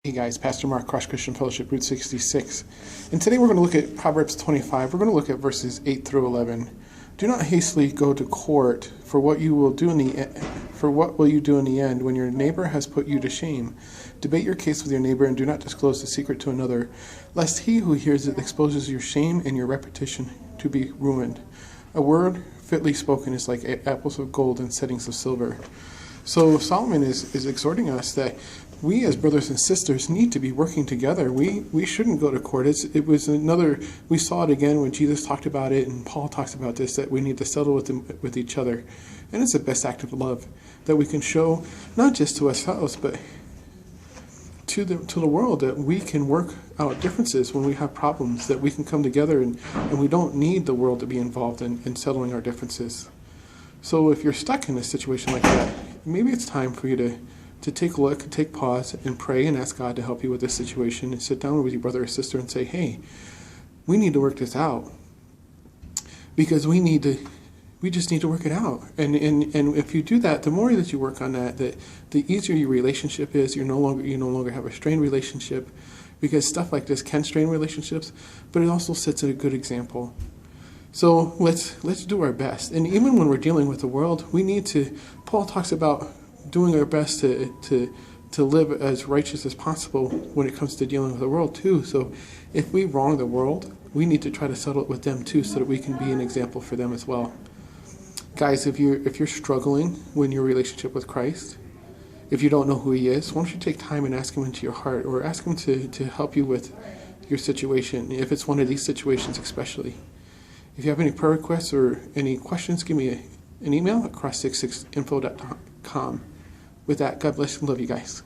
Hey guys, Pastor Mark, Cross Christian Fellowship, Route 66. And today we're going to look at Proverbs 25. We're going to look at verses 8 through 11. Do not hastily go to court, for what will you do in the end when your neighbor has put you to shame? Debate your case with your neighbor and do not disclose the secret to another, lest he who hears it exposes your shame and your reputation to be ruined. A word fitly spoken is like apples of gold in settings of silver. So Solomon is exhorting us that we as brothers and sisters need to be working together. We shouldn't go to court. We saw it again when Jesus talked about it, and Paul talks about this, that we need to settle with each other. And it's the best act of love that we can show, not just to ourselves, but to the world, that we can work out differences when we have problems, that we can come together and we don't need the world to be involved in settling our differences. So if you're stuck in a situation like that, maybe it's time for you to take a look, take pause, and pray and ask God to help you with this situation, and sit down with your brother or sister and say, hey, we need to work this out, because we just need to work it out. And if you do that, the more that you work on that, the easier your relationship is. You no longer have a strained relationship, because stuff like this can strain relationships, but it also sets a good example. So let's do our best. And even when we're dealing with the world, Paul talks about doing our best to live as righteous as possible when it comes to dealing with the world too. So if we wrong the world, we need to try to settle it with them too, so that we can be an example for them as well. Guys, if you're struggling in your relationship with Christ, if you don't know who He is, why don't you take time and ask Him into your heart, or ask Him to help you with your situation, if it's one of these situations especially. If you have any prayer requests or any questions, give me an email at cross66info.com. With that, God bless and love you guys.